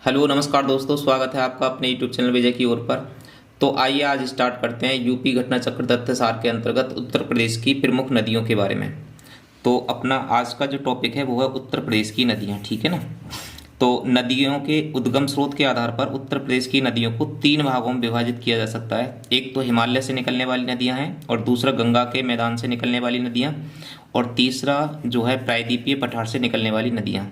Hello नमस्कार दोस्तों, स्वागत है आपका अपने यूट्यूब चैनल विजय की ओर पर। तो आइए आज स्टार्ट करते हैं यूपी घटना चक्र तथ्य सार के अंतर्गत उत्तर प्रदेश की प्रमुख नदियों के बारे में। तो अपना आज का जो टॉपिक है वो है उत्तर प्रदेश की नदियाँ, ठीक है ना। तो नदियों के उद्गम स्रोत के आधार पर उत्तर प्रदेश की नदियों को तीन भागों में विभाजित किया जा सकता है। एक तो हिमालय से निकलने वाली नदियाँ हैं, और दूसरा गंगा के मैदान से निकलने वाली नदियाँ, और तीसरा जो है प्रायद्वीपीय पठार से निकलने वाली नदियाँ।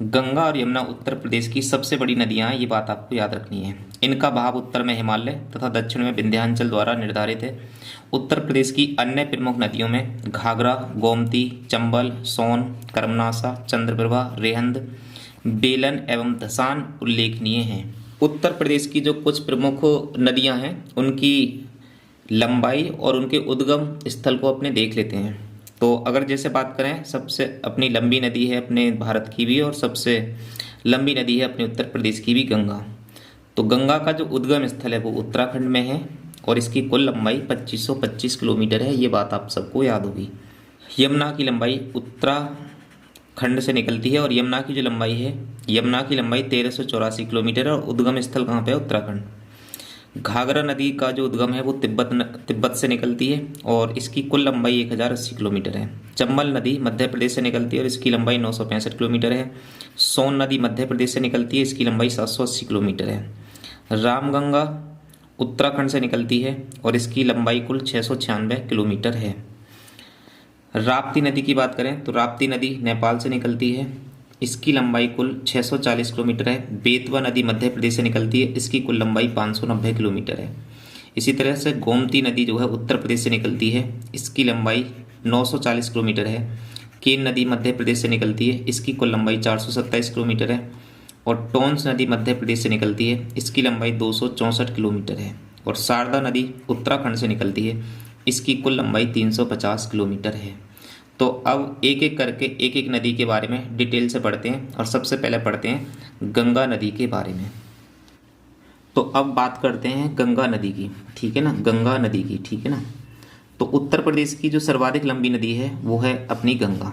गंगा और यमुना उत्तर प्रदेश की सबसे बड़ी नदियां हैं, ये बात आपको याद रखनी है। इनका बहाव उत्तर में हिमालय तथा दक्षिण में विंध्याचल द्वारा निर्धारित है। उत्तर प्रदेश की अन्य प्रमुख नदियों में घाघरा, गोमती, चंबल, सोन, कर्मनासा, चंद्रप्रभा, रेहंद, बेलन एवं धसान उल्लेखनीय हैं। उत्तर प्रदेश की जो कुछ प्रमुख नदियां हैं उनकी लंबाई और उनके उद्गम स्थल को अपने देख लेते हैं। तो अगर जैसे बात करें, सबसे अपनी लंबी नदी है अपने भारत की भी, और सबसे लंबी नदी है अपने उत्तर प्रदेश की भी, गंगा। तो गंगा का जो उद्गम स्थल है वो उत्तराखंड में है, और इसकी कुल लंबाई 2525 किलोमीटर है, ये बात आप सबको याद होगी। यमुना की लंबाई उत्तराखंड से निकलती है, और यमुना की जो लंबाई है, यमुना की लंबाई 1384 किलोमीटर है, और उद्गम स्थल कहाँ पे है? उत्तराखंड। घाघरा नदी का जो उद्गम है वो तिब्बत से निकलती है, और इसकी कुल लंबाई 1080 किलोमीटर है। चंबल नदी मध्य प्रदेश से निकलती है, और इसकी लंबाई 965 किलोमीटर है। सोन नदी मध्य प्रदेश से निकलती है, इसकी लंबाई 780 किलोमीटर है। रामगंगा उत्तराखंड से निकलती है, और इसकी लंबाई कुल 696 किलोमीटर है। राप्ती नदी की बात करें तो राप्ती नदी नेपाल से निकलती है, इसकी लंबाई कुल 640 किलोमीटर है। बेतवा नदी मध्य प्रदेश से निकलती है, इसकी कुल लंबाई 590 किलोमीटर है। इसी तरह से गोमती नदी जो है उत्तर प्रदेश से निकलती है, इसकी लंबाई 940 किलोमीटर है। केन नदी मध्य प्रदेश से निकलती है, इसकी कुल लंबाई 427 किलोमीटर है। और टोंस नदी मध्य प्रदेश से निकलती है, इसकी लंबाई 264 किलोमीटर है। और शारदा नदी उत्तराखंड से निकलती है, इसकी कुल लंबाई 350 किलोमीटर है। तो अब एक एक करके एक एक नदी के बारे में डिटेल से पढ़ते हैं, और सबसे पहले पढ़ते हैं गंगा नदी के बारे में। तो अब बात करते हैं गंगा नदी की, ठीक है ना, गंगा नदी की, ठीक है ना। तो उत्तर प्रदेश की जो सर्वाधिक लंबी नदी है वो है अपनी गंगा।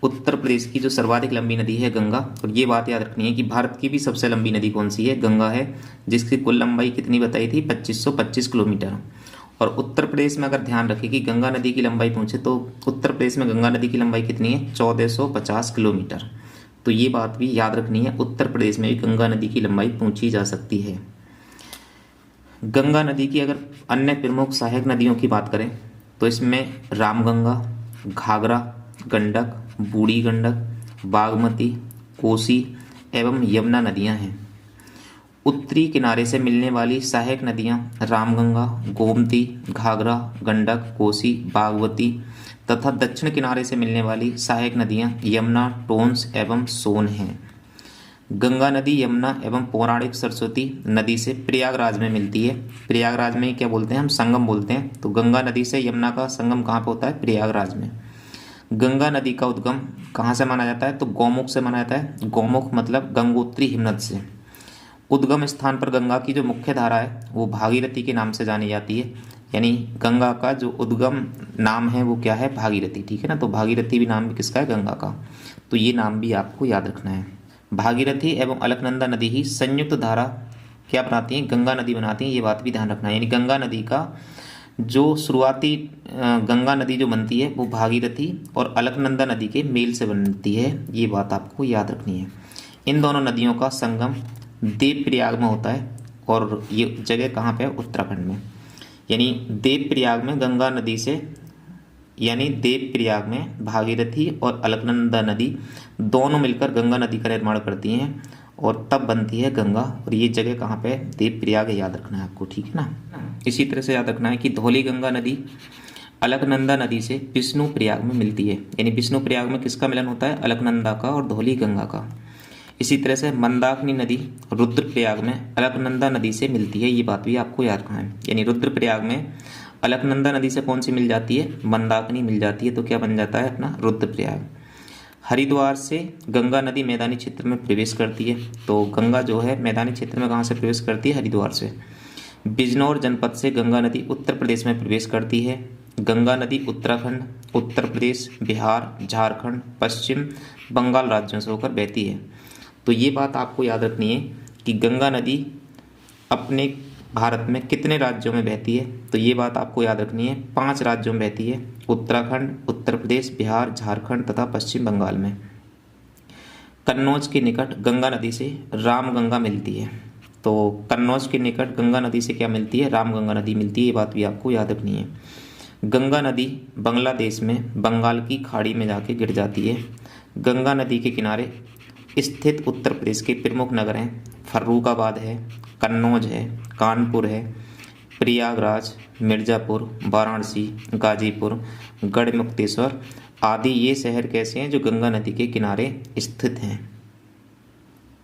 उत्तर प्रदेश की जो सर्वाधिक लंबी नदी है गंगा, और ये बात याद रखनी है कि भारत की भी सबसे लंबी नदी कौन सी है? गंगा है, जिसकी कुल लंबाई कितनी बताई थी? 2525 किलोमीटर। और उत्तर प्रदेश में अगर ध्यान रखें कि गंगा नदी की लंबाई पूछे तो उत्तर प्रदेश में गंगा नदी की लंबाई कितनी है? 1450 किलोमीटर। तो ये बात भी याद रखनी है, उत्तर प्रदेश में भी गंगा नदी की लंबाई पूछी जा सकती है। गंगा नदी की अगर अन्य प्रमुख सहायक नदियों की बात करें तो इसमें रामगंगा, घाघरा, गंडक, बूढ़ी गंडक, बागमती, कोसी एवं यमुना नदियां हैं। उत्तरी किनारे से मिलने वाली सहायक नदियां रामगंगा, गोमती, घाघरा, गंडक, कोसी, बागमती तथा दक्षिण किनारे से मिलने वाली सहायक नदियां यमुना, टोंस एवं सोन हैं। गंगा नदी यमुना एवं पौराणिक सरस्वती नदी से प्रयागराज में मिलती है। प्रयागराज में क्या बोलते हैं? हम संगम बोलते हैं। तो गंगा नदी से यमुना का संगम कहाँ पे होता है? प्रयागराज में। गंगा नदी का उद्गम कहाँ से माना जाता है? तो गौमुख से माना जाता है। गौमुख मतलब गंगोत्री हिमनद से। उद्गम स्थान पर गंगा की जो मुख्य धारा है वो भागीरथी के नाम से जानी जाती है। यानी गंगा का जो उद्गम नाम है वो क्या है? भागीरथी, ठीक है ना। तो भागीरथी भी नाम भी किसका है? गंगा का। तो ये नाम भी आपको याद रखना है। भागीरथी एवं अलकनंदा नदी ही संयुक्त धारा क्या बनाती हैं? गंगा नदी बनाती हैं, ये बात भी ध्यान रखना है। यानी गंगा नदी का जो शुरुआती गंगा नदी जो बनती है वो भागीरथी और अलकनंदा नदी के मेल से बनती है, ये बात आपको याद रखनी है। इन दोनों नदियों का संगम देवप्रयाग में होता है, और ये जगह कहाँ पे है? उत्तराखंड में। यानी देवप्रयाग में गंगा नदी से, यानी देवप्रयाग में भागीरथी और अलकनंदा नदी दोनों मिलकर गंगा नदी का निर्माण करती हैं, और तब बनती है गंगा। और ये जगह कहाँ पे है? देवप्रयाग, याद रखना है आपको, ठीक है ना। इसी तरह से याद रखना है कि धौली गंगा नदी अलकनंदा नदी से विष्णुप्रयाग में मिलती है। यानी विष्णुप्रयाग में किसका मिलन होता है? अलकनंदा का और धौली गंगा का। इसी तरह से मंदाकिनी नदी रुद्रप्रयाग में अलकनंदा नदी से मिलती है, ये बात भी आपको याद रखना है। यानी रुद्रप्रयाग में अलकनंदा नदी से कौन सी मिल जाती है? मंदाकिनी मिल जाती है। तो क्या बन जाता है अपना? रुद्रप्रयाग। हरिद्वार से गंगा नदी मैदानी क्षेत्र में प्रवेश करती है। तो गंगा जो है मैदानी क्षेत्र में कहाँ से प्रवेश करती है? हरिद्वार से। बिजनौर जनपद से गंगा नदी उत्तर प्रदेश में प्रवेश करती है। गंगा नदी उत्तराखंड, उत्तर प्रदेश, बिहार, झारखंड, पश्चिम बंगाल राज्यों से होकर बहती है। तो ये बात आपको याद रखनी है कि गंगा नदी अपने भारत में कितने राज्यों में बहती है। तो ये बात आपको याद रखनी है, 5 राज्यों में बहती है, उत्तराखंड, उत्तर प्रदेश, बिहार, झारखंड तथा पश्चिम बंगाल में। कन्नौज के निकट गंगा नदी से रामगंगा मिलती है। तो कन्नौज के निकट गंगा नदी से क्या मिलती है? रामगंगा नदी मिलती है। ये बात भी आपको याद रखनी है। गंगा नदी बांग्लादेश में बंगाल की खाड़ी में जाके गिर जाती है। गंगा नदी के किनारे स्थित उत्तर प्रदेश के प्रमुख नगर हैं, फर्रुखाबाद है, कन्नौज है, कानपुर है, प्रयागराज, मिर्ज़ापुर, वाराणसी, गाजीपुर, गढ़मुक्तेश्वर आदि। ये शहर कैसे हैं? जो गंगा नदी के किनारे स्थित हैं,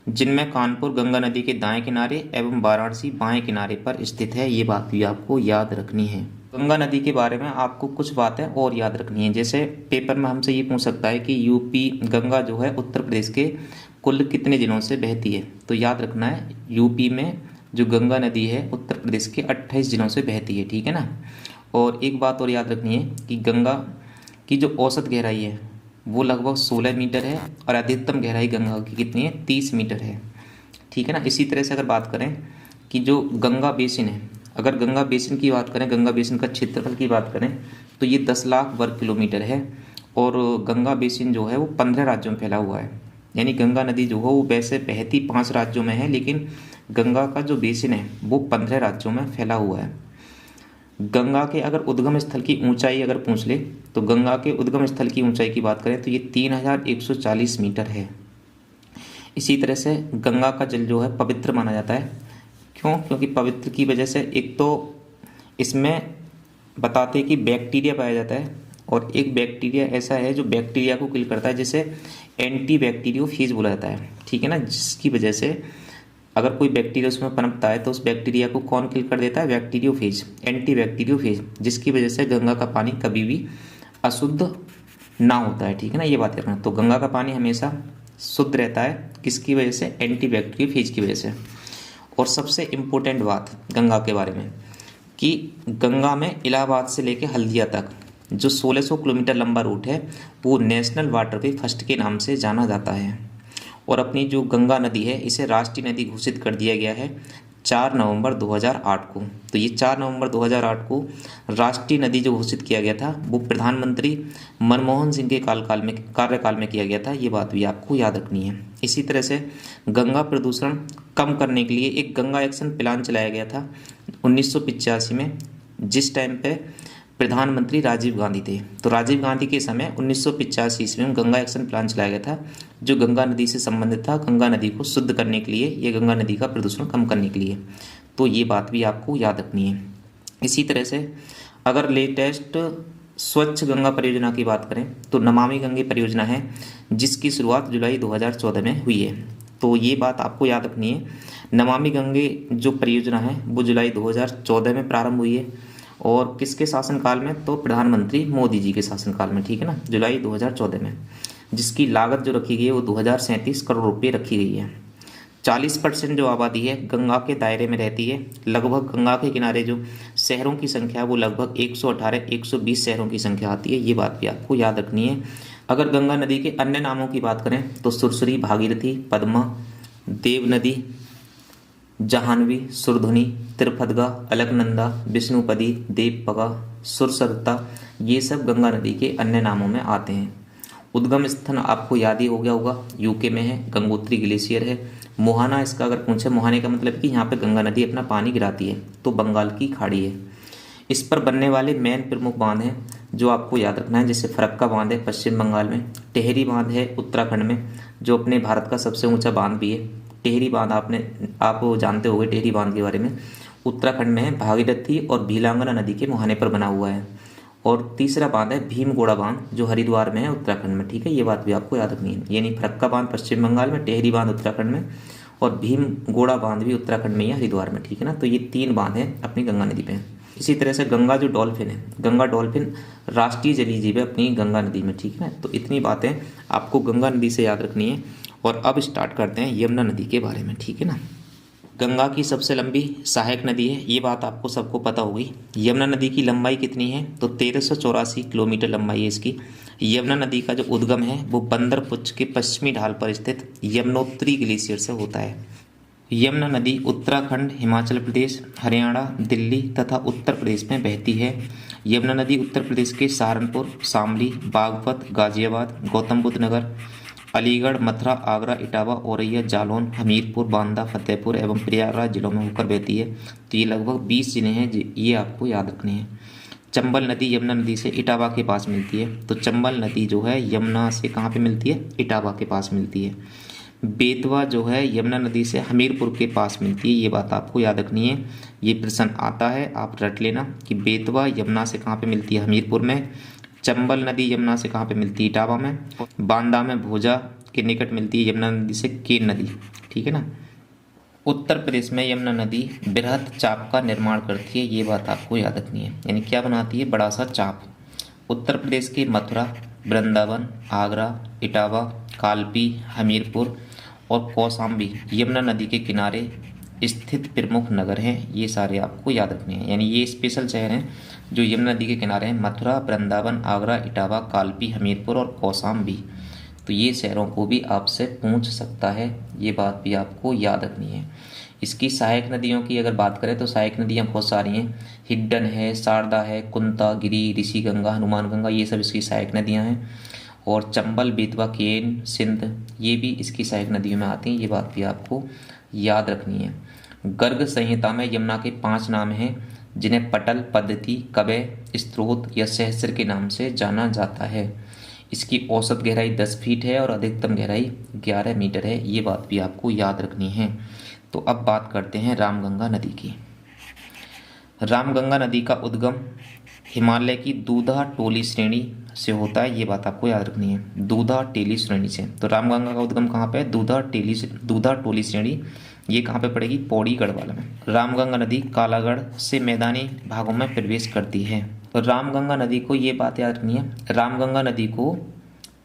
जिनमें कानपुर गंगा नदी के दाएं किनारे एवं वाराणसी बाएं किनारे पर स्थित है। ये बात भी आपको याद रखनी है। गंगा नदी के बारे में आपको कुछ बातें और याद रखनी है। जैसे पेपर में हमसे ये पूछ सकता है कि यूपी गंगा जो है उत्तर प्रदेश के कुल कितने जिलों से बहती है? तो याद रखना है, यूपी में जो गंगा नदी है उत्तर प्रदेश के 28 जिलों से बहती है, ठीक है ना। और एक बात और याद रखनी है कि गंगा की जो औसत गहराई है वो लगभग 16 मीटर है और अधिकतम गहराई गंगा की कितनी है? 30 मीटर है, ठीक है ना। इसी तरह से अगर बात करें कि जो गंगा बेसिन है, अगर गंगा बेसिन की बात करें, गंगा बेसिन का क्षेत्रफल की बात करें तो ये 10 लाख वर्ग किलोमीटर है। और गंगा बेसिन जो है वो 15 राज्यों में फैला हुआ है। यानी गंगा नदी जो है वो वैसे बहती 5 राज्यों में है, लेकिन गंगा का जो बेसिन है वो 15 राज्यों में फैला हुआ है। गंगा के अगर उद्गम स्थल की ऊंचाई अगर पूछ ले तो गंगा के उद्गम स्थल की ऊंचाई की बात करें तो ये 3140 मीटर है। इसी तरह से गंगा का जल जो है पवित्र माना जाता है। क्यों? क्योंकि पवित्र की वजह से एक तो इसमें बताते हैं कि बैक्टीरिया पाया जाता है, और एक बैक्टीरिया ऐसा है जो बैक्टीरिया को किल करता है, जिसे एंटी बैक्टीरियोफेज बोला जाता है, ठीक है ना। जिसकी वजह से अगर कोई बैक्टीरिया उसमें पनपता है तो उस बैक्टीरिया को कौन किल कर देता है? बैक्टीरियोफेज, एंटी बैक्टीरियोफेज, जिसकी वजह से गंगा का पानी कभी भी अशुद्ध ना होता है, ठीक है ना। ये बात करना। तो गंगा का पानी हमेशा शुद्ध रहता है, किसकी वजह से? एंटी बैक्टीरियोफेज की वजह से। और सबसे इम्पोर्टेंट बात गंगा के बारे में कि गंगा में इलाहाबाद से लेकर हल्दिया तक जो 1600 किलोमीटर लंबा रूट है वो नेशनल वाटरवे फर्स्ट के नाम से जाना जाता है। और अपनी जो गंगा नदी है इसे राष्ट्रीय नदी घोषित कर दिया गया है 4 नवंबर 2008 को। तो ये 4 नवंबर 2008 को राष्ट्रीय नदी जो घोषित किया गया था वो प्रधानमंत्री मनमोहन सिंह के कार्यकाल में किया गया था। ये बात भी आपको याद रखनी है। इसी तरह से गंगा प्रदूषण कम करने के लिए एक गंगा एक्शन प्लान चलाया गया था 1985 में, जिस टाइम पे प्रधानमंत्री राजीव गांधी थे। तो राजीव गांधी के समय 1985 ईस्वी में गंगा एक्शन प्लान चलाया गया था जो गंगा नदी से संबंधित था, गंगा नदी को शुद्ध करने के लिए, ये गंगा नदी का प्रदूषण कम करने के लिए। तो ये बात भी आपको याद रखनी है। इसी तरह से अगर लेटेस्ट स्वच्छ गंगा परियोजना की बात करें तो नमामि गंगे परियोजना है, जिसकी शुरुआत जुलाई 2014 में हुई है। तो ये बात आपको याद रखनी है, नमामि गंगे जो परियोजना है वो जुलाई 2014 में प्रारंभ हुई है। और किसके शासनकाल में? तो प्रधानमंत्री मोदी जी के शासनकाल में, ठीक है ना, जुलाई 2014 में। जिसकी लागत जो रखी गई है वो 2037 करोड़ रुपये रखी गई है। 40% जो आबादी है गंगा के दायरे में रहती है। लगभग गंगा के किनारे जो शहरों की संख्या है वो लगभग 118-120 शहरों की संख्या आती है। ये बात भी आपको याद रखनी है। अगर गंगा नदी के अन्य नामों की बात करें तो सुरसरी, भागीरथी, पद्मा, देव नदी, जाह्नवी, सुरधुनी, त्रिफदगा, अलकनंदा, विष्णुपदी, देवपगा, सुरसरता, ये सब गंगा नदी के अन्य नामों में आते हैं। उद्गम स्थान आपको याद ही हो गया होगा, यूके में है, गंगोत्री ग्लेशियर है। मोहाना, इसका अगर पूछे, मोहाने का मतलब कि यहाँ पे गंगा नदी अपना पानी गिराती है, तो बंगाल की खाड़ी है। इस पर बनने वाले मेन प्रमुख बांध हैं जो आपको याद रखना है, जैसे फरक्का बांध है पश्चिम बंगाल में, टेहरी बांध है उत्तराखंड में जो अपने भारत का सबसे ऊंचा बांध भी है। टेहरी बांध आप जानते होंगे टेहरी बांध के बारे में, उत्तराखंड में है, भागीरथी और भीलांगना नदी के मुहाने पर बना हुआ है। और तीसरा बांध है भीमगोड़ा बांध जो हरिद्वार में है उत्तराखंड में, ठीक है। ये बात भी आपको याद रखनी है, यानी फरक्का बांध पश्चिम बंगाल में, टेहरी बांध उत्तराखंड में और भीमगोड़ा बांध भी उत्तराखंड में या हरिद्वार में, ठीक है ना। तो ये 3 बांध हैं अपनी गंगा नदी पे। इसी तरह से गंगा जो डॉल्फिन है, गंगा डॉल्फिन राष्ट्रीय जलीय जीव है अपनी गंगा नदी में, ठीक है ना। तो इतनी बातें आपको गंगा नदी से याद रखनी है। और अब स्टार्ट करते हैं यमुना नदी के बारे में, ठीक है ना। गंगा की सबसे लंबी सहायक नदी है, ये बात आपको सबको पता होगी। यमुना नदी की लंबाई कितनी है? तो 1384 किलोमीटर लंबाई है इसकी। यमुना नदी का जो उद्गम है वो बंदर पुंछ के पश्चिमी ढाल पर स्थित यमुनोत्री ग्लेशियर से होता है। यमुना नदी उत्तराखंड, हिमाचल प्रदेश, हरियाणा, दिल्ली तथा उत्तर प्रदेश में बहती है। यमुना नदी उत्तर प्रदेश के सहारनपुर, शामली, बागपत, गाजियाबाद, गौतम बुद्ध नगर, अलीगढ़, मथुरा, आगरा, इटावा, औरैया, जालौन, हमीरपुर, बांदा, फतेहपुर एवं प्रयागराज जिलों में होकर बहती है। तो ये लगभग 20 जिले हैं, ये आपको याद रखने हैं। चंबल नदी यमुना नदी से इटावा के पास मिलती है। तो चंबल नदी जो है यमुना से कहाँ पे मिलती है? इटावा के पास मिलती है। बेतवा जो है यमुना नदी से हमीरपुर के पास मिलती है, ये बात आपको याद रखनी है। ये प्रश्न आता है, आप रट लेना कि बेतवा यमुना से कहाँ पे मिलती है? हमीरपुर में। चंबल नदी यमुना से कहाँ पे मिलती है? इटावा में। बांदा में भोजा के निकट मिलती है यमुना नदी से केन नदी, ठीक है ना। उत्तर प्रदेश में यमुना नदी बृहद चाप का निर्माण करती है, ये बात आपको याद रखनी है। यानी क्या बनाती है? बड़ा सा चाप। उत्तर प्रदेश के मथुरा, वृंदावन, आगरा, इटावा, कालपी, हमीरपुर और कौशाम्बी यमुना नदी के किनारे स्थित प्रमुख नगर हैं, ये सारे आपको याद रखने हैं। यानी ये स्पेशल शहर हैं जो यमुना नदी के किनारे हैं। मथुरा, वृंदावन, आगरा, इटावा, कालपी, हमीरपुर और कौशाम्बी। तो ये शहरों को भी आपसे पूछ सकता है, ये बात भी आपको याद रखनी है। इसकी सहायक नदियों की अगर बात करें तो सहायक नदियाँ बहुत सारी हैं। हिड्डन है, शारदा है, कुंता, गिरी, ऋषि गंगा, हनुमान गंगा, ये सब इसकी सहायक नदियाँ हैं। और चंबल, बेतवा, केन, सिंध ये भी इसकी सहायक नदियों में आती हैं, ये बात भी आपको याद रखनी है। गर्ग संहिता में यमुना के 5 नाम हैं जिन्हें पटल, पद्धति, कवय, स्त्रोत या सहस्र के नाम से जाना जाता है। इसकी औसत गहराई 10 फीट है और अधिकतम गहराई 11 मीटर है, ये बात भी आपको याद रखनी है। तो अब बात करते हैं रामगंगा नदी की। रामगंगा नदी का उद्गम हिमालय की दूधा टोली श्रेणी से होता है, ये बात आपको याद रखनी है। दूधा टेली श्रेणी से। तो रामगंगा का उद्गम कहाँ पे है? दूधा टोली श्रेणी, ये कहाँ पे पड़ेगी? पौड़ी गढ़वाल में। रामगंगा नदी कालागढ़ से मैदानी भागों में प्रवेश करती है। तो रामगंगा नदी को ये बात याद रखनी है, रामगंगा नदी को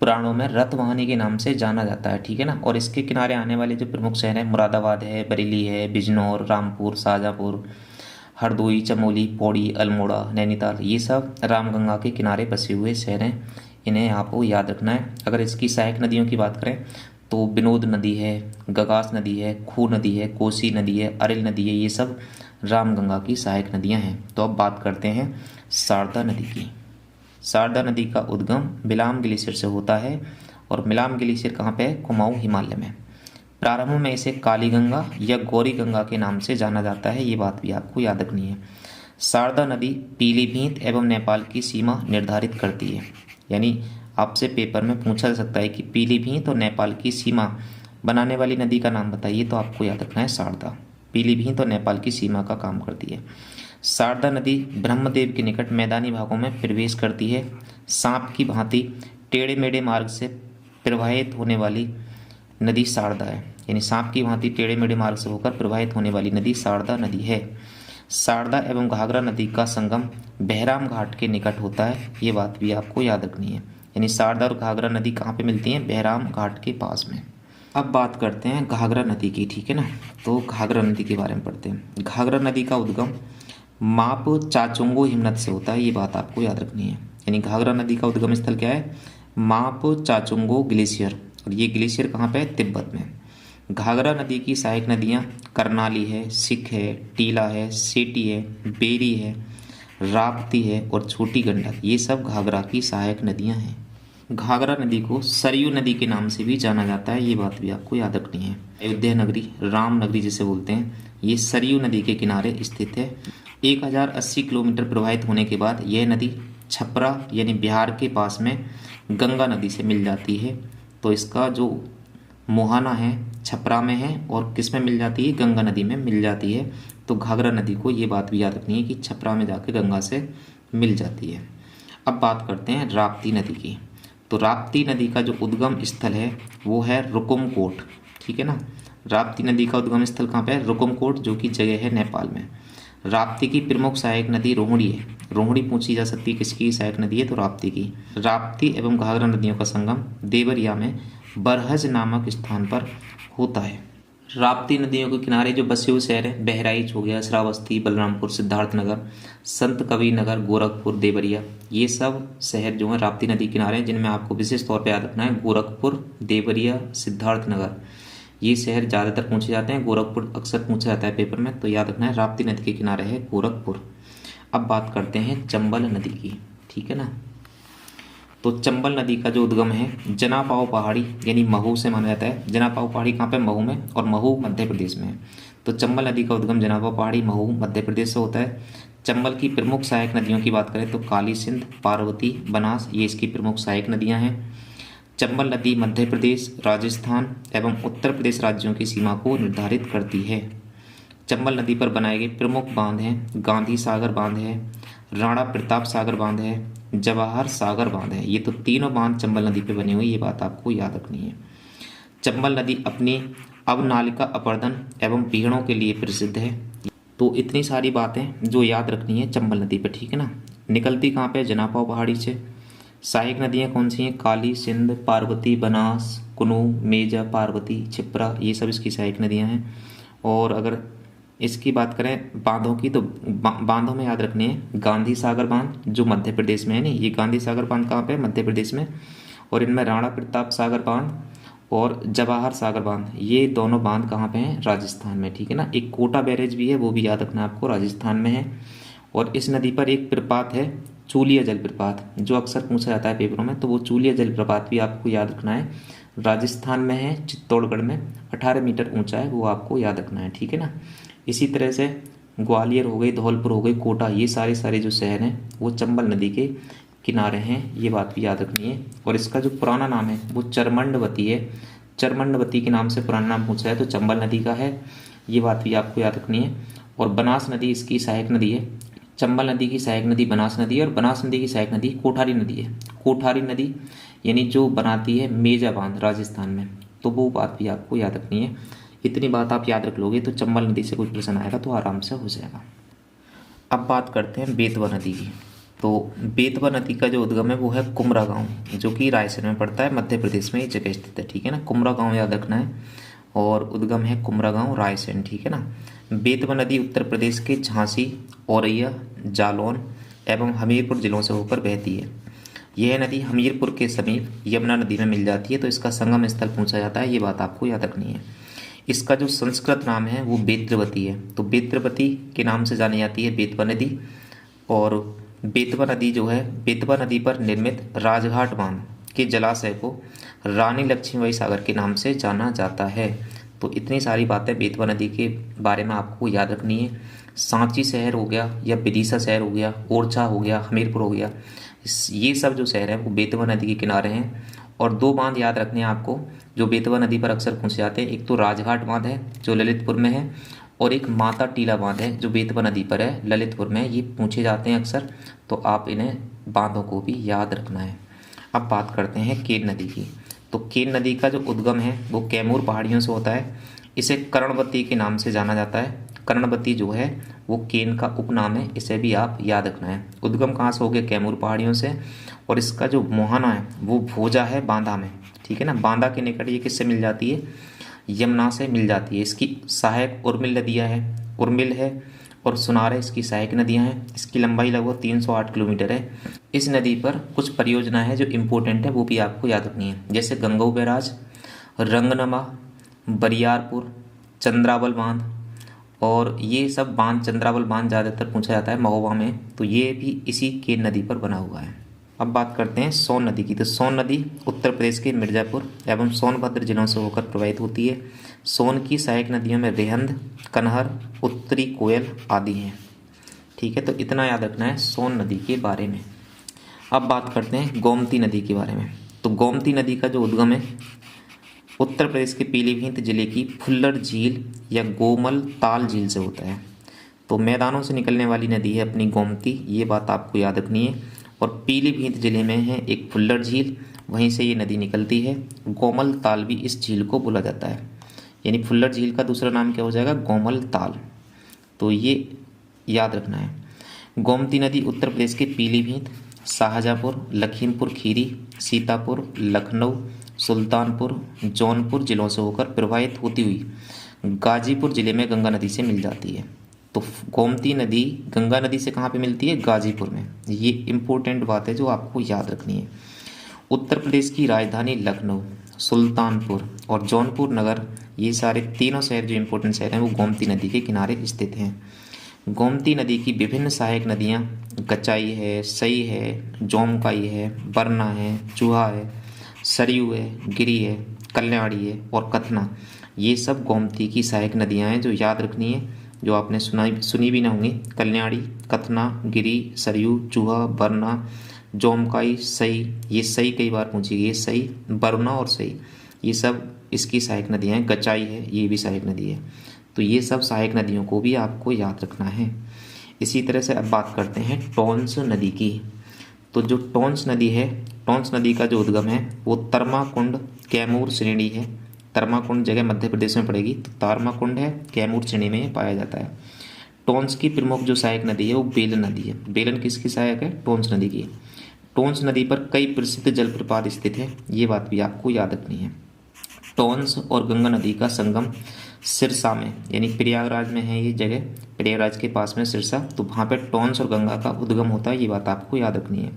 पुराणों में रथवाहिनी के नाम से जाना जाता है, ठीक है ना। और इसके किनारे आने वाले जो प्रमुख शहर हैं मुरादाबाद है, बरेली है, बिजनौर, रामपुर, शाहजहाँपुर, हरदोई, चमोली, पौड़ी, अल्मोड़ा, नैनीताल, ये सब रामगंगा के किनारे बसे हुए शहर हैं, इन्हें आपको याद रखना है। अगर इसकी सहायक नदियों की बात करें तो विनोद नदी है, गगास नदी है, खू नदी है, कोसी नदी है, अरिल नदी है, ये सब रामगंगा की सहायक नदियां हैं। तो अब बात करते हैं शारदा नदी की। शारदा नदी का उद्गम मिलाम ग्लेशियर से होता है और मिलाम ग्लेशियर कहाँ पे है? कुमाऊं हिमालय में। प्रारंभ में इसे काली गंगा या गौरी गंगा के नाम से जाना जाता है, ये बात भी आपको याद रखनी है। शारदा नदी पीलीभीत एवं नेपाल की सीमा निर्धारित करती है। यानी आपसे पेपर में पूछा जा सकता है कि पीलीभीत और नेपाल की सीमा बनाने वाली नदी का नाम बताइए, तो आपको याद रखना है शारदा। पीलीभीत और नेपाल की सीमा का काम करती है। शारदा नदी ब्रह्मदेव के निकट मैदानी भागों में प्रवेश करती है। सांप की भांति टेढ़े मेढ़े मार्ग से प्रवाहित होने वाली नदी शारदा है। यानी सांप की भांति टेढ़े मेढ़े मार्ग से होकर प्रवाहित होने वाली नदी शारदा नदी है। शारदा एवं घाघरा नदी का संगम बहराम घाट के निकट होता है, ये बात भी आपको याद रखनी है। यानी शारदा और घाघरा नदी कहाँ पे मिलती हैं? बहराम घाट के पास में। अब बात करते हैं घाघरा नदी की, ठीक है ना। तो घाघरा नदी के बारे में पढ़ते हैं। घाघरा नदी का उद्गम माप चाचुंगो हिमनद से होता है, ये बात आपको याद रखनी है। यानी घाघरा नदी का उद्गम स्थल क्या है? माप चाचुंगो ग्लेशियर, और ये ग्लेशियर कहाँ पे है? तिब्बत में। घाघरा नदी की सहायक नदियाँ करनाली है, सिख है, टीला है, सेटी है, बेरी है, राप्ती है और छोटी गंडक, ये सब घाघरा की सहायक नदियाँ हैं। घाघरा नदी को सरयू नदी के नाम से भी जाना जाता है, ये बात भी आपको याद रखनी है। अयोध्या नगरी, राम नगरी जिसे बोलते हैं, ये सरयू नदी के किनारे स्थित है। 1080 किलोमीटर प्रवाहित होने के बाद यह नदी छपरा यानी बिहार के पास में गंगा नदी से मिल जाती है। तो इसका जो मुहाना है छपरा में है और किस में मिल जाती है? गंगा नदी में मिल जाती है। तो घाघरा नदी को ये बात भी याद रखनी है कि छपरा में जाके गंगा से मिल जाती है। अब बात करते हैं राप्ती नदी की। तो राप्ती नदी का जो उद्गम स्थल है वो है रुकुमकोट, ठीक है ना। राप्ती नदी का उद्गम स्थल कहाँ पे है? रुकुमकोट, जो कि जगह है नेपाल में। राप्ती की प्रमुख सहायक नदी रोहिणी है। रोहिणी पूछी जा सकती है किसकी सहायक नदी है? तो राप्ती की। राप्ती एवं घाघरा नदियों का संगम देवरिया में बरहज नामक स्थान पर होता है। राप्ती नदियों के किनारे जो बसे हुए शहर हैं, बहराइच हो गया, श्रावस्ती, बलरामपुर, सिद्धार्थनगर, संत कबीर नगर, गोरखपुर, देवरिया, ये सब शहर जो हैं राप्ती नदी किनारे हैं, जिनमें आपको विशेष तौर पर याद रखना है गोरखपुर, देवरिया, सिद्धार्थनगर, ये शहर ज़्यादातर पूछे जाते हैं। गोरखपुर अक्सर पूछा जाता है पेपर में, तो याद रखना है राप्ती नदी के किनारे है गोरखपुर। अब बात करते हैं चंबल नदी की, ठीक है ना। तो चंबल नदी का जो उद्गम है जनापाव पहाड़ी यानी महू से माना जाता है। जनापाव पहाड़ी कहाँ पे, महू में, और महू मध्य प्रदेश में है। तो चंबल नदी का उद्गम जनापाव पहाड़ी महू मध्य प्रदेश से होता है। चंबल की प्रमुख सहायक नदियों की बात करें तो काली सिंध, पार्वती, बनास, ये इसकी प्रमुख सहायक नदियाँ हैं। चंबल नदी मध्य प्रदेश, राजस्थान एवं उत्तर प्रदेश राज्यों की सीमा को निर्धारित करती है। चंबल नदी पर बनाए गए प्रमुख बांध हैं गांधी सागर बांध है, राणा प्रताप सागर बांध है, जवाहर सागर बांध है। ये तो तीनों बांध चंबल नदी पे बने हुए, ये बात आपको याद रखनी है। चंबल नदी अपनी अवनालिका अपरदन एवं पीड़ों के लिए प्रसिद्ध है। तो इतनी सारी बातें जो याद रखनी है चंबल नदी पे, ठीक है ना। निकलती कहाँ पे, जनापाव पहाड़ी से। सहायक नदियाँ कौन सी हैं, काली सिंध, पार्वती, बनास, कुनू, मेजा, पार्वती, छिप्रा, ये सब इसकी सहायक नदियाँ हैं। और अगर इसकी बात करें बांधों की, तो बांधों में याद रखनी है गांधी सागर बांध जो मध्य प्रदेश में है। नहीं, ये गांधी सागर बांध कहाँ पे है, मध्य प्रदेश में। और इनमें राणा प्रताप सागर बांध और जवाहर सागर बांध, ये दोनों बांध कहाँ पे हैं, राजस्थान में, ठीक है ना। एक कोटा बैरेज भी है, वो भी याद रखना आपको, राजस्थान में है। और इस नदी पर एक प्रपात है चूलिया जलप्रपात, जो अक्सर पूछा जाता है पेपरों में, तो वो चूलिया जलप्रपात भी आपको याद रखना है। राजस्थान में है, चित्तौड़गढ़ में, 18 मीटर ऊंचा है, वो आपको याद रखना है, ठीक है ना। इसी तरह से ग्वालियर हो गई, धौलपुर हो गई, कोटा, ये सारे जो शहर हैं वो चंबल नदी के किनारे हैं, ये बात भी याद रखनी है। और इसका जो पुराना नाम है वो चरमंडवती है। चरमंडवती के नाम से पुराना नाम पूछा है तो चंबल नदी का है, ये बात भी आपको याद रखनी है। और बनास नदी इसकी सहायक नदी है। चंबल नदी की सहायक नदी बनास नदी है, और बनास नदी की सहायक नदी कोठारी नदी है। कोठारी नदी यानी जो बनाती है मेजा बांध राजस्थान में, तो वो बात भी आपको याद रखनी है। इतनी बात आप याद रख लोगे तो चंबल नदी से कुछ प्रश्न आएगा तो आराम से हो जाएगा। अब बात करते हैं बेतवा नदी की। तो बेतवा नदी का जो उद्गम है वो है कुमरा गांव, जो कि रायसेन में पड़ता है, मध्य प्रदेश में ये जगह स्थित है, ठीक है ना। कुमरा गांव याद रखना है, और उद्गम है कुमरा गांव, रायसेन, ठीक है ना। बेतवा नदी उत्तर प्रदेश के झांसी, औरैया, जालौन एवं हमीरपुर जिलों से होकर बहती है। यह नदी हमीरपुर के समीप यमुना नदी में मिल जाती है, तो इसका संगम स्थल पूछा जाता है, ये बात आपको याद रखनी है। इसका जो संस्कृत नाम है वो बेत्रवती है, तो बेत्रवती के नाम से जानी जाती है बेतवा नदी। और बेतवा नदी जो है, बेतवा नदी पर निर्मित राजघाट बांध के जलाशय को रानी लक्ष्मीबाई सागर के नाम से जाना जाता है। तो इतनी सारी बातें बेतवा नदी के बारे में आपको याद रखनी है। सांची शहर हो गया, या विदिशा शहर हो गया, ओरछा हो गया, हमीरपुर हो गया, ये सब जो शहर हैं वो बेतवा नदी के किनारे हैं। और दो बांध याद रखने हैं आपको जो बेतवा नदी पर अक्सर पूछे जाते हैं, एक तो राजघाट बांध है जो ललितपुर में है, और एक माता टीला बांध है जो बेतवा नदी पर है, ललितपुर में। ये पूछे जाते हैं अक्सर, तो आप इन्हें बांधों को भी याद रखना है। अब बात करते हैं केन नदी की। तो केन नदी का जो उद्गम है वो कैमूर पहाड़ियों से होता है। इसे कर्णवती के नाम से जाना जाता है। कर्णवती जो है वो केन का उपनाम है, इसे भी आप याद रखना है। उद्गम कहाँ से हो गया, कैमूर पहाड़ियों से। और इसका जो मुहाना है वो भोजा है बांदा में, ठीक है ना। बांदा के निकट ये किससे मिल जाती है, यमुना से मिल जाती है। इसकी सहायक उर्मिल नदियाँ हैं, उर्मिल है और सुनार है, इसकी सहायक नदियाँ हैं। इसकी लंबाई लगभग 308 किलोमीटर है। इस नदी पर कुछ परियोजना है जो इम्पोर्टेंट है, वो भी आपको याद रखनी है, जैसे गंगऊ बैराज, रंगनमा, बरियारपुर, चंद्रावल बांध। और ये सब बांध, चंद्रावल बांध ज़्यादातर पूछा जाता है महोबा में, तो ये भी इसी केन नदी पर बना हुआ है। अब बात करते हैं सोन नदी की। तो सोन नदी उत्तर प्रदेश के मिर्ज़ापुर एवं सोनभद्र जिलों से होकर प्रवाहित होती है। सोन की सहायक नदियों में रेहंद, कनहर, उत्तरी कोयल आदि हैं, ठीक है। तो इतना याद रखना है सोन नदी के बारे में। अब बात करते हैं गोमती नदी के बारे में। तो गोमती नदी का जो उद्गम है उत्तर प्रदेश के पीलीभीत जिले की फुल्लर झील या गोमल ताल झील से होता है। तो मैदानों से निकलने वाली नदी है अपनी गोमती, ये बात आपको याद रखनी है। और पीलीभीत जिले में है एक फुल्लर झील, वहीं से ये नदी निकलती है। गोमल ताल भी इस झील को बोला जाता है, यानी फुल्लर झील का दूसरा नाम क्या हो जाएगा, गोमल ताल। तो ये याद रखना है। गोमती नदी उत्तर प्रदेश के पीलीभीत, शाहजहाँपुर, लखीमपुर खीरी, सीतापुर, लखनऊ, सुल्तानपुर, जौनपुर जिलों से होकर प्रवाहित होती हुई गाजीपुर जिले में गंगा नदी से मिल जाती है। तो गोमती नदी गंगा नदी से कहाँ पे मिलती है? गाजीपुर में। ये इंपॉर्टेंट बात है जो आपको याद रखनी है। उत्तर प्रदेश की राजधानी लखनऊ, सुल्तानपुर और जौनपुर नगर, ये सारे तीनों शहर जो इंपॉर्टेंट शहर हैं वो गोमती नदी के किनारे स्थित हैं। गोमती नदी की विभिन्न सहायक नदियाँ गचाई है, सई है, जोमकाई है, बरना है, चूहा है, सरयू है, गिरी है, कल्याणी है और कथना, ये सब गोमती की सहायक नदियाँ हैं जो याद रखनी है, जो आपने सुनी भी ना होंगी। कल्याणी, कथना, गिरी, सरयू, चूहा, बरना, जोमकाई, सई, ये सई कई बार पूछी गई है, सई, बरना और सई, ये सब इसकी सहायक नदियाँ हैं। गचाई है, ये भी सहायक नदी है। तो ये सब सहायक नदियों को भी आपको याद रखना है। इसी तरह से अब बात करते हैं टोंस नदी की। तो जो टोंस नदी है, टोंस नदी का जो उद्गम है वो तरमाकुंड कैमूर श्रेणी है। तरमाकुंड जगह मध्य प्रदेश में पड़ेगी, तो तारमाकुंड है, कैमूर श्रेणी में पाया जाता है। टोंस की प्रमुख जो सहायक नदी है वो बेलन नदी है। बेलन किसकी सहायक है? टोंस नदी की। टोंस नदी पर कई प्रसिद्ध जलप्रपात स्थित है, ये बात भी आपको याद रखनी है। टोंस और गंगा नदी का संगम सिरसा में, यानी प्रयागराज में है ये जगह, प्रयागराज के पास में सिरसा, तो वहाँ पे टोंस और गंगा का उद्गम होता है, ये बात आपको याद रखनी है।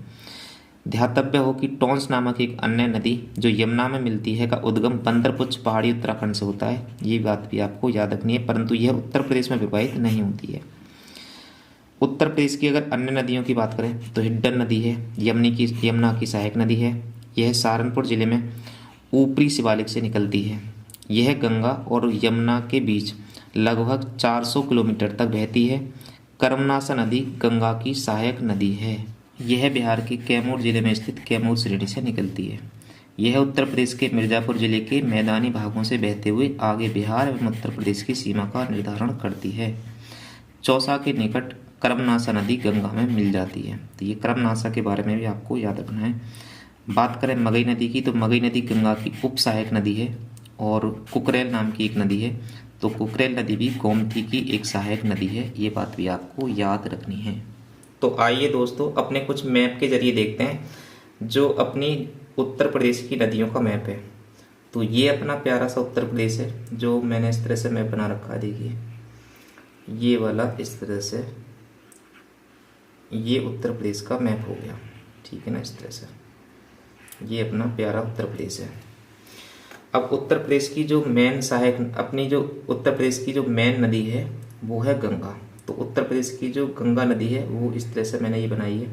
ध्यातव्य हो कि टोंस नामक एक अन्य नदी जो यमुना में मिलती है का उद्गम बंदरपुच्छ पहाड़ी उत्तराखंड से होता है, ये बात भी आपको याद रखनी है, परंतु यह उत्तर प्रदेश में प्रवाहित नहीं होती है। उत्तर प्रदेश की अगर अन्य नदियों की बात करें तो हिड्डन नदी है, यमुना की सहायक नदी है। यह सहारनपुर जिले में ऊपरी शिवालिक से निकलती है। यह गंगा और यमुना के बीच लगभग 400 किलोमीटर तक बहती है। कर्मनासा नदी गंगा की सहायक नदी है। यह बिहार के कैमूर जिले में स्थित कैमूर श्रेणी से निकलती है। यह उत्तर प्रदेश के मिर्जापुर जिले के मैदानी भागों से बहते हुए आगे बिहार एवं उत्तर प्रदेश की सीमा का निर्धारण करती है। चौसा के निकट कर्मनासा नदी गंगा में मिल जाती है। तो ये कर्मनासा के बारे में भी आपको याद रखना है। बात करें मगई नदी की, तो मगई नदी गंगा की उप सहायक नदी है और कुकरेल नाम की एक नदी है। तो कुकरेल नदी भी गोमती की एक सहायक नदी है, ये बात भी आपको याद रखनी है। तो आइए दोस्तों अपने कुछ मैप के जरिए देखते हैं जो अपनी उत्तर प्रदेश की नदियों का मैप है। तो ये अपना प्यारा सा उत्तर प्रदेश है जो मैंने इस तरह से मैप बना रखा है। देखिए ये वाला इस तरह से, ये उत्तर प्रदेश का मैप हो गया, ठीक है ना। इस तरह से ये अपना प्यारा उत्तर प्रदेश है। अब उत्तर प्रदेश की जो मेन सहायक, अपनी जो उत्तर प्रदेश की जो मेन नदी है वो है गंगा। तो उत्तर प्रदेश की जो गंगा नदी है वो इस तरह से मैंने ये बनाई है,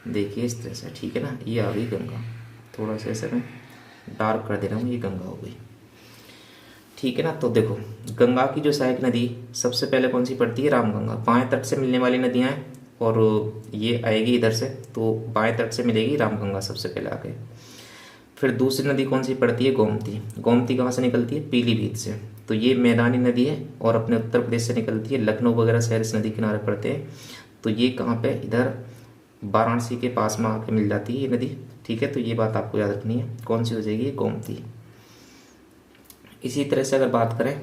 देखिए इस तरह से, ठीक है ना। ये आ गई गंगा, थोड़ा सा ऐसे मैं डार्क कर दे रहा हूँ, ये गंगा हो गई, ठीक है ना। तो देखो गंगा की जो सहायक नदी सबसे पहले कौन सी पड़ती है? रामगंगा। बाएं तट से मिलने वाली नदियाँ हैं और ये आएगी इधर से, तो बाएं तट से मिलेगी रामगंगा सबसे पहले आके। फिर दूसरी नदी कौन सी पड़ती है? गोमती। गोमती कहाँ से निकलती है? पीलीभीत से। तो ये मैदानी नदी है और अपने उत्तर प्रदेश से निकलती है। लखनऊ वगैरह शहर इस नदी किनारे पड़ते हैं। तो ये कहाँ पे? इधर वाराणसी के पास में आके मिल जाती है ये नदी, ठीक है। तो ये बात आपको याद रखनी है, कौन सी हो जाएगी? गोमती। इसी तरह से अगर बात करें,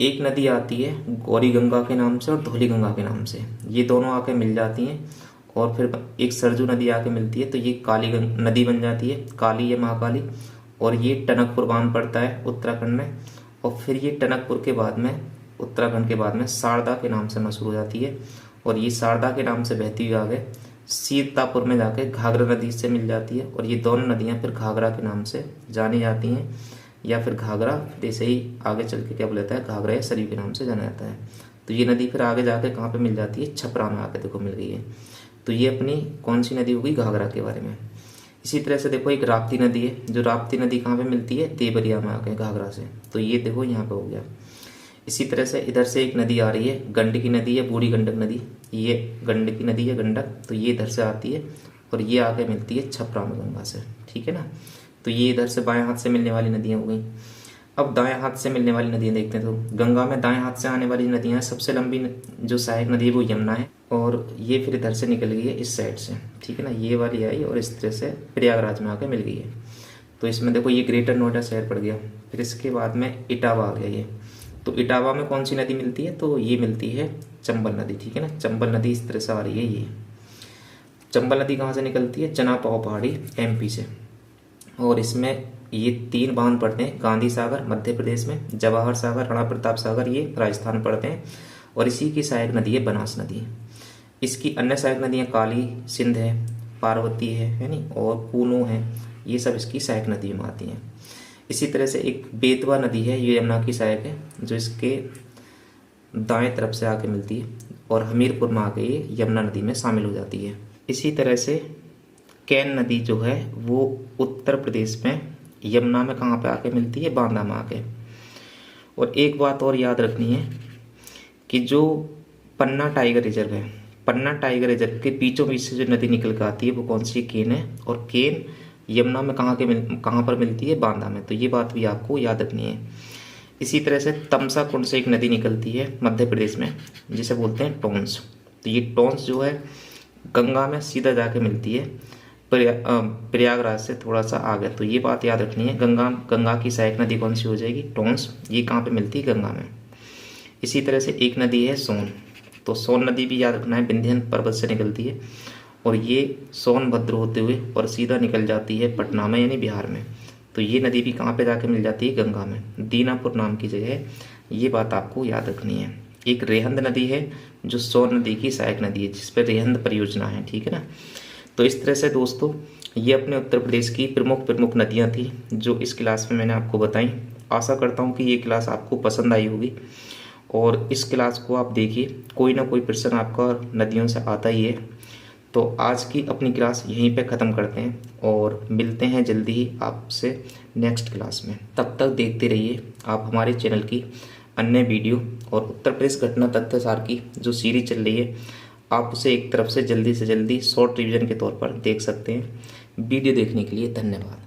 एक नदी आती है गौरी गंगा के नाम से और धौली गंगा के नाम से, ये दोनों आके मिल जाती हैं और फिर एक सरजू नदी आके मिलती है, तो ये काली नदी बन जाती है, काली या महाकाली। और ये टनकपुर बांध पड़ता है उत्तराखंड में, और फिर ये टनकपुर के बाद में, उत्तराखंड के बाद में शारदा के नाम से मशहूर हो जाती है। और ये शारदा के नाम से बहती हुई आगे सीतापुर में जाके घाघरा नदी से मिल जाती है, और ये दोनों नदियाँ फिर घाघरा के नाम से जानी जाती हैं, या फिर घाघरा, फिर ऐसे ही आगे चल के क्या बोला जाता है? घाघरा या सरयू के नाम से जाना जाता है। तो ये नदी फिर आगे जाके कहाँ पे मिल जाती है? छपरा में आके देखो मिल गई है। तो ये अपनी कौन सी नदी होगी? घाघरा के बारे में। इसी तरह से देखो एक राप्ती नदी है, जो राप्ती नदी कहाँ पे मिलती है? देवरिया में आके घाघरा से। तो ये देखो यहाँ पे हो गया। इसी तरह से इधर से एक नदी आ रही है, गंडकी नदी है, बूढ़ी गंडक नदी, ये गंडकी नदी है गंडक, तो ये इधर से आती है और ये आके मिलती है छपरा में गंगा से, ठीक है ना। तो ये इधर से बाएं हाथ से मिलने वाली नदियाँ हो गई। अब दाएं हाथ से मिलने वाली नदियाँ देखते हैं। तो गंगा में दाएं हाथ से आने वाली नदियाँ, सबसे लंबी जो सहायक नदी है वो यमुना है, और ये फिर इधर से निकल गई है इस साइड से, ठीक है ना। ये वाली आई और इस तरह से प्रयागराज में आके मिल गई है। तो इसमें देखो ये ग्रेटर नोएडा शहर पड़ गया। फिर इसके बाद में इटावा आ गया ये। तो इटावा में कौन सी नदी मिलती है? तो ये मिलती है चंबल नदी, ठीक है ना। चंबल नदी इस तरह से आ रही है। ये चंबल नदी कहाँ से निकलती है? चनापाव पहाड़ी MP से, और इसमें ये 3 बांध पड़ते हैं। गांधी सागर मध्य प्रदेश में, जवाहर सागर, राणा प्रताप सागर ये राजस्थान पड़ते हैं, और इसी की सहायक नदी है बनास नदी। इसकी अन्य सहायक नदियाँ काली सिंध है, पार्वती है नहीं, और कूनो है, ये सब इसकी सहायक नदियों में आती हैं। इसी तरह से एक बेतवा नदी है, ये यमुना की सहायक है, जो इसके दाएं तरफ से आके मिलती है, और हमीरपुर में आके ये यमुना नदी में शामिल हो जाती है। इसी तरह से कैन नदी जो है वो उत्तर प्रदेश में यमुना में कहाँ पे आके मिलती है, बांदा में आके। और एक बात और याद रखनी है कि जो पन्ना टाइगर रिजर्व है, पन्ना टाइगर रिजर्व के बीचों बीच से जो नदी निकल कर आती है वो कौन सी, केन है, और केन यमुना में कहाँ पर मिलती है, बांदा में। तो ये बात भी आपको याद रखनी है। इसी तरह से तमसा कुंड से एक नदी निकलती है मध्य प्रदेश में, जिसे बोलते हैं टोंस। तो ये टोंस जो है गंगा में सीधा जाके मिलती है, प्रयागराज से थोड़ा सा आगे। तो ये बात याद रखनी है, गंगा की सहायक नदी कौन सी हो जाएगी, टोंस। ये कहाँ पे मिलती है, गंगा में। इसी तरह से एक नदी है सोन, तो सोन नदी भी याद रखना है, विंध्य पर्वत से निकलती है, और ये सोनभद्र होते हुए और सीधा निकल जाती है पटना में, यानी बिहार में। तो ये नदी भी कहाँ पे जाके मिल जाती है, गंगा में, दीनापुर नाम की जगह है। ये बात आपको याद रखनी है। एक रेहंद नदी है जो सोन नदी की सहायक नदी है, जिस पर रेहंद परियोजना है, ठीक है ना। तो इस तरह से दोस्तों ये अपने उत्तर प्रदेश की प्रमुख नदियाँ थी जो इस क्लास में मैंने आपको बताई। आशा करता हूँ कि ये क्लास आपको पसंद आई होगी, और इस क्लास को आप देखिए, कोई ना कोई प्रश्न आपका नदियों से आता ही है। तो आज की अपनी क्लास यहीं पे ख़त्म करते हैं, और मिलते हैं जल्दी ही आपसे नेक्स्ट क्लास में। तब तक देखते रहिए आप हमारे चैनल की अन्य वीडियो, और उत्तर प्रदेश घटना तथ्य सार की जो सीरीज चल रही है, आप उसे एक तरफ से जल्दी शॉर्ट रिवीजन के तौर पर देख सकते हैं। वीडियो देखने के लिए धन्यवाद।